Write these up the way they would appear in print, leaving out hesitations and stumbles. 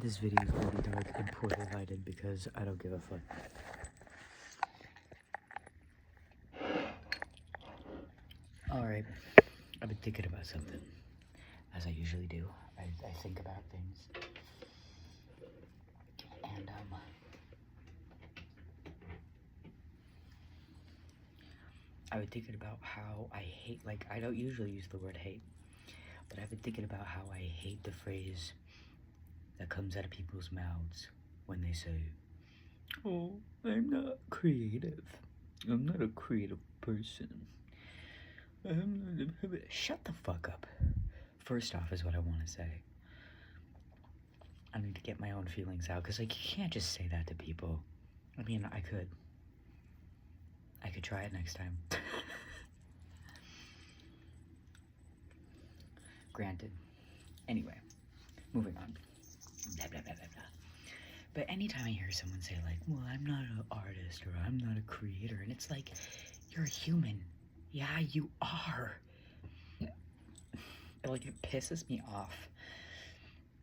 This video is going to be dark and poorly lighted because I don't give a fuck. Alright, I've been thinking about something, as I usually do. I think about things. And, I've been thinking about how I hate, like, I don't usually use the word hate, but I've been thinking about how I hate the phrase that comes out of people's mouths when they say, "Oh, I'm not creative. I'm not a creative person. Shut the fuck up. First off is what I want to say. I need to get my own feelings out, because, like, you can't just say that to people. I mean, I could try it next time. Granted. Anyway, moving on. Blah, blah, blah, blah, blah. But anytime I hear someone say, like, well, I'm not an artist, or I'm not a creator, and it's like, you're a human. Yeah, you are. Like, it pisses me off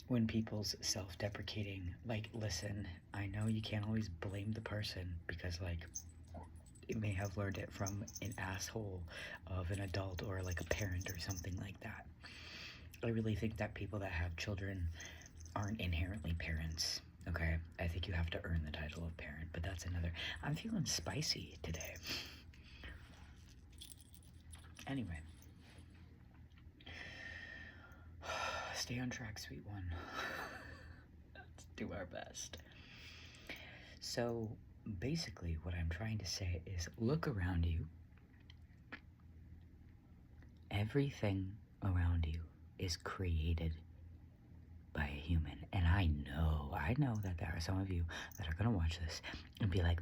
when people's self-deprecating, like, listen, I know you can't always blame the person, because, like, it may have learned it from an asshole of an adult or, like, a parent or something like that. I really think that people that have children aren't inherently parents, okay? I think you have to earn the title of parent, but that's another. I'm feeling spicy today. Anyway. Stay on track, sweet one. Let's do our best. So, basically, what I'm trying to say is look around you. Everything around you is created by a human. And I know that there are some of you that are going to watch this and be like,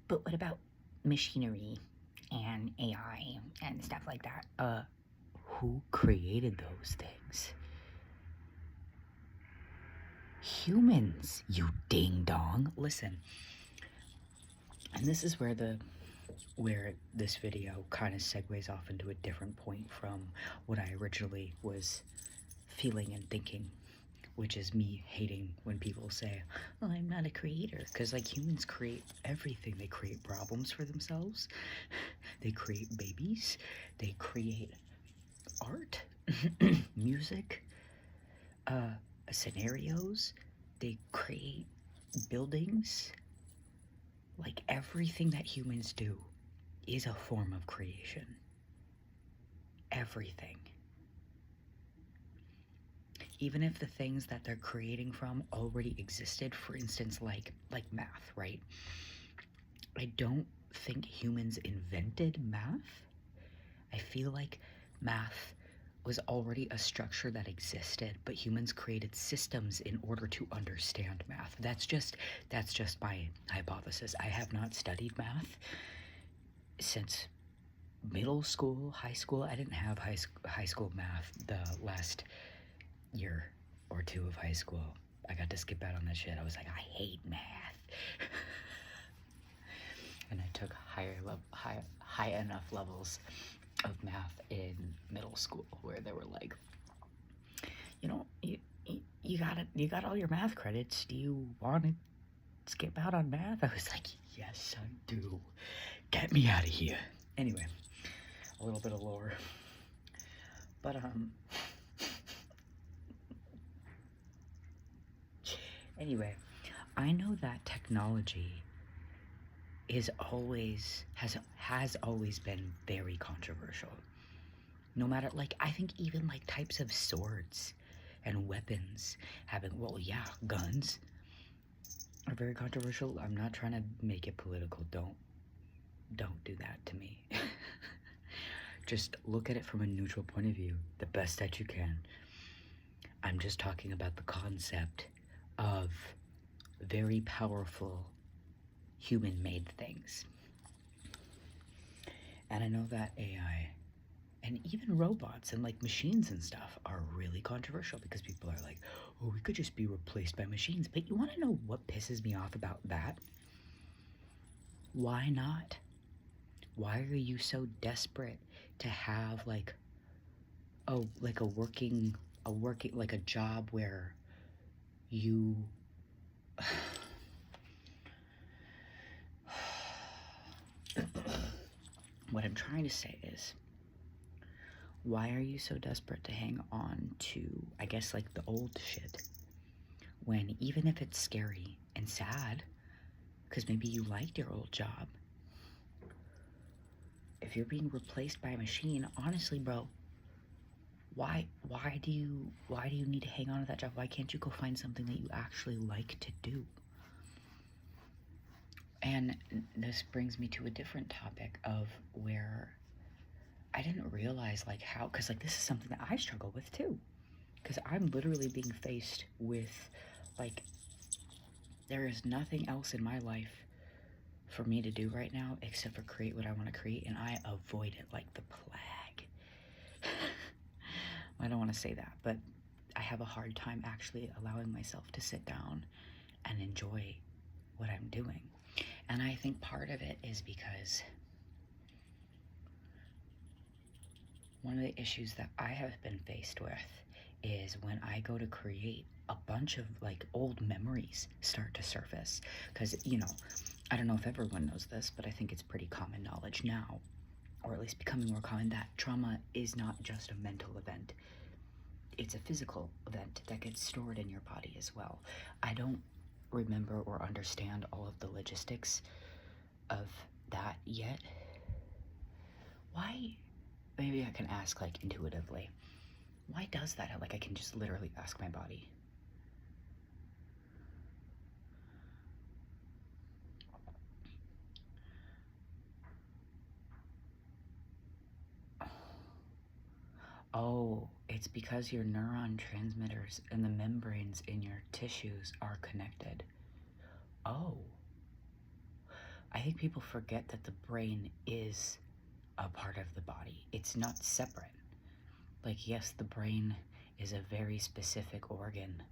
but what about machinery and AI and stuff like that? Who created those things? Humans, you ding dong. Listen, and this is where this video kind of segues off into a different point from what I originally was feeling and thinking, which is me hating when people say, well, I'm not a creator, because, like, humans create everything. They create problems for themselves, they create babies, they create art, music, scenarios, they create buildings. Like, everything that humans do is a form of creation. Everything. Even if the things that they're creating from already existed, for instance, like math, right? I don't think humans invented math. I feel like math was already a structure that existed, but humans created systems in order to understand math. That's just my hypothesis. I have not studied math since middle school, high school. I didn't have high school math the last year or two of high school. I got to skip out on that shit. I was like, I hate math. And I took high enough levels of math in middle school where they were like, you know, you got all your math credits. Do you want to skip out on math? I was like, yes, I do. Get me out of here. Anyway, a little bit of lore. But, anyway, I know that technology has always been very controversial. No matter, like, I think even, like, types of swords and weapons having, well, yeah, guns are very controversial. I'm not trying to make it political. Don't do that to me. Just look at it from a neutral point of view, the best that you can. I'm just talking about the concept of very powerful human-made things. And I know that AI and even robots and, like, machines and stuff are really controversial, because people are like, oh, we could just be replaced by machines. But you want to know what pisses me off about that? Why not? Why are you so desperate to have, like, a working, like, a job where you what I'm trying to say is, why are you so desperate to hang on to, I guess, like the old shit, when even if it's scary and sad, because maybe you liked your old job, if you're being replaced by a machine, honestly, bro, why do you need to hang on to that job? Why can't you go find something that you actually like to do? And this brings me to a different topic of where I didn't realize like how, because like this is something that I struggle with too, because I'm literally being faced with like, there is nothing else in my life for me to do right now except for create what I want to create, and I avoid it like the plague. I don't want to say that, but I have a hard time actually allowing myself to sit down and enjoy what I'm doing. And I think part of it is because one of the issues that I have been faced with is when I go to create, a bunch of like old memories start to surface. Because, you know, I don't know if everyone knows this, but I think it's pretty common knowledge now, or at least becoming more common, that trauma is not just a mental event. It's a physical event that gets stored in your body as well. I don't remember or understand all of the logistics of that yet. Why? Maybe I can ask like intuitively. Why does that? Like I can just literally ask my body. Oh, it's because your neuron transmitters and the membranes in your tissues are connected. Oh. I think people forget that the brain is a part of the body. It's not separate. Like, yes, the brain is a very specific organ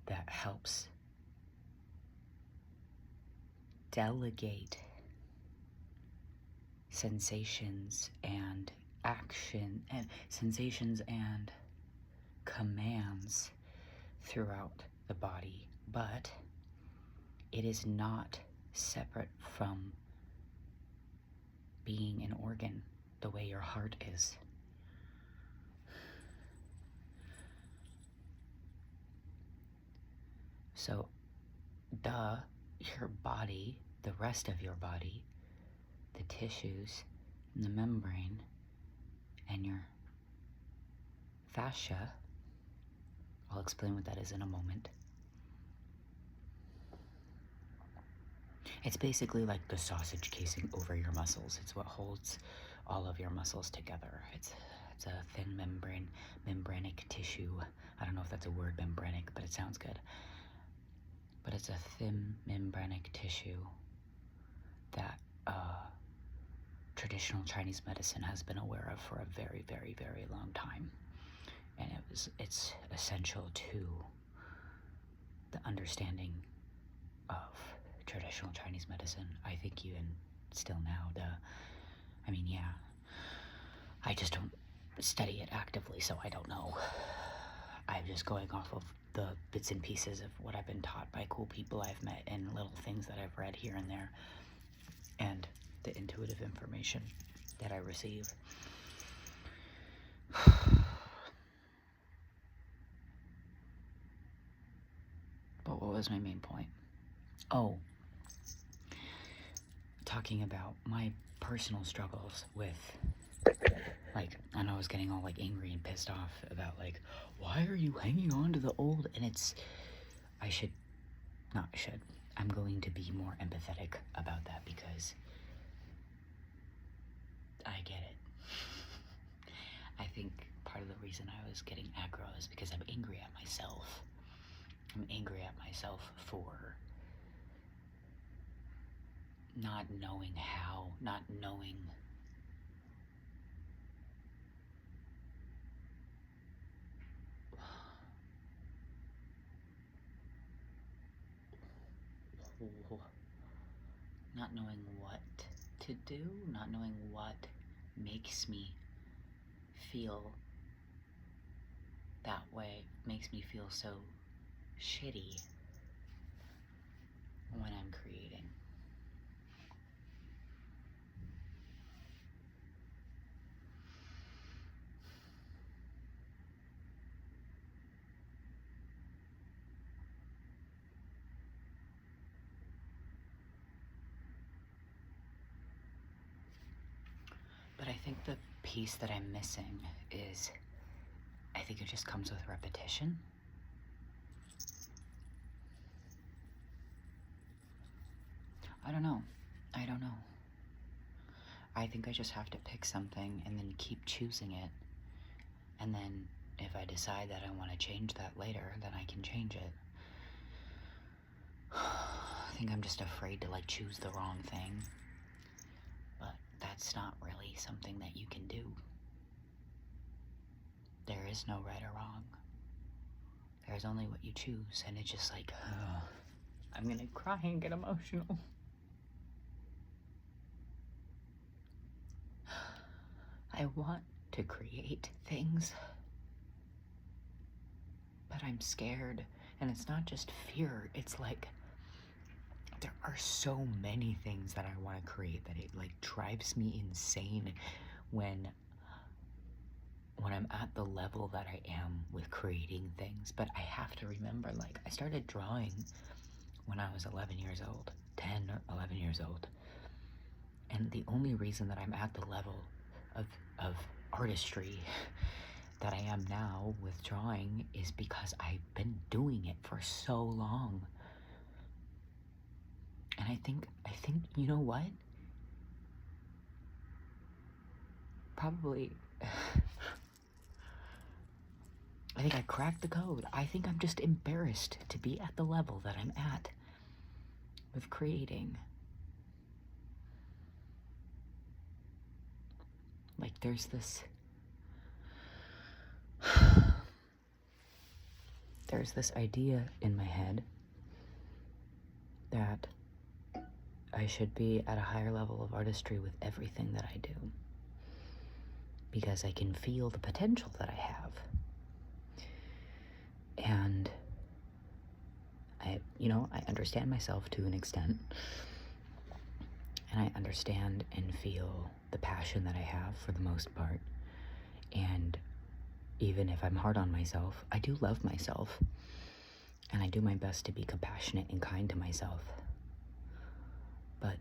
that helps delegate sensations and sensations and commands throughout the body, but it is not separate from being an organ the way your heart is. So, your body, the rest of your body, the tissues, and the membrane, and your fascia, I'll explain what that is in a moment. It's basically like the sausage casing over your muscles. It's what holds all of your muscles together. It's a thin membranic tissue. I don't know if that's a word, membranic, but it sounds good. But it's a thin membranic tissue that traditional Chinese medicine has been aware of for a very, very, very long time. And it's essential to the understanding of traditional Chinese medicine. I think even still now, I just don't study it actively, so I don't know. I'm just going off of the bits and pieces of what I've been taught by cool people I've met and little things that I've read here and there, and the intuitive information that I receive. But what was my main point? Oh, talking about my personal struggles with, like, I know I was getting all like angry and pissed off about like, why are you hanging on to the old? And I'm going to be more empathetic about that because I get it. I think part of the reason I was getting aggro is because I'm angry at myself. I'm angry at myself for not knowing how, not knowing not knowing what to do, not knowing what makes me feel that way, makes me feel so shitty when I'm creating. But I think the piece that I'm missing is, I think it just comes with repetition. I don't know. I think I just have to pick something and then keep choosing it. And then if I decide that I want to change that later, then I can change it. I think I'm just afraid to like choose the wrong thing. But that's not really something that you can do. There is no right or wrong. There's only what you choose, and it's just like, I'm gonna cry and get emotional. I want to create things, but I'm scared. And it's not just fear, it's like, there are so many things that I want to create that it like drives me insane when I'm at the level that I am with creating things. But I have to remember, like, I started drawing when I was 11 years old, 10 or 11 years old. And the only reason that I'm at the level of artistry that I am now with drawing is because I've been doing it for so long. And I think, you know what? Probably, I think I cracked the code. I think I'm just embarrassed to be at the level that I'm at with creating. Like, there's this idea in my head that I should be at a higher level of artistry with everything that I do, because I can feel the potential that I have. And I understand myself to an extent, and I understand and feel the passion that I have for the most part. And even if I'm hard on myself, I do love myself, and I do my best to be compassionate and kind to myself. But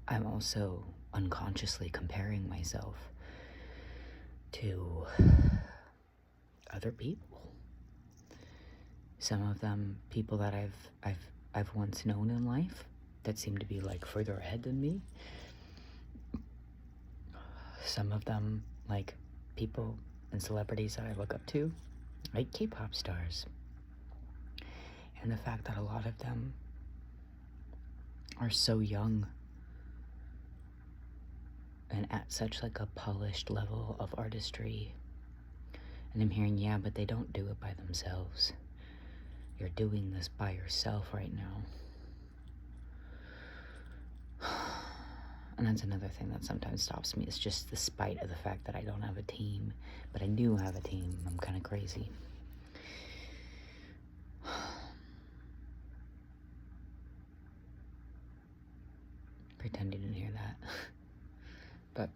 I'm also unconsciously comparing myself to other people. Some of them people that I've once known in life that seem to be like further ahead than me. Some of them like people and celebrities that I look up to, like K-pop stars. And the fact that a lot of them are so young and at such like a polished level of artistry. And I'm hearing, yeah, but they don't do it by themselves. You're doing this by yourself right now. And that's another thing that sometimes stops me. It's just the spite of the fact that I don't have a team. But I do have a team. I'm kind of crazy. Pretend you didn't hear that. But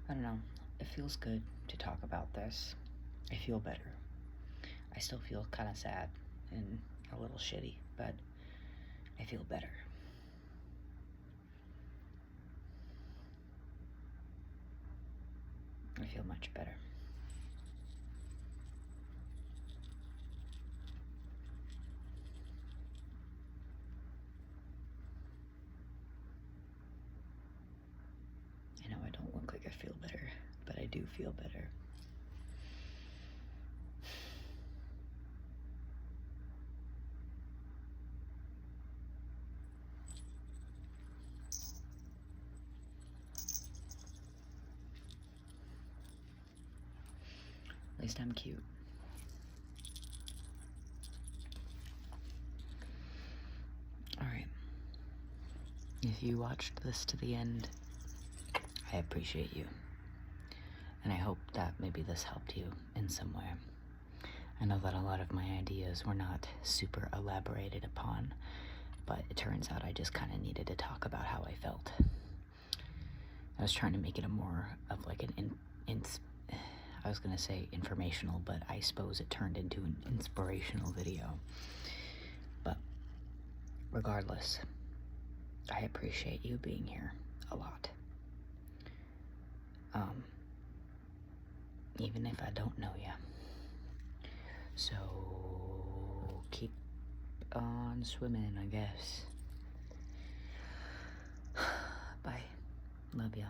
I don't know. It feels good to talk about this. I feel better. I still feel kind of sad and a little shitty, but I feel better. I feel much better. feel better, but I do feel better. At least I'm cute. Alright. If you watched this to the end, I appreciate you. And I hope that maybe this helped you in some way. I know that a lot of my ideas were not super elaborated upon, but it turns out I just kind of needed to talk about how I felt. I was trying to make it a more of like an I was gonna say informational, but I suppose it turned into an inspirational video. But regardless, I appreciate you being here a lot. Even if I don't know you. So keep on swimming, I guess. Bye. Love ya.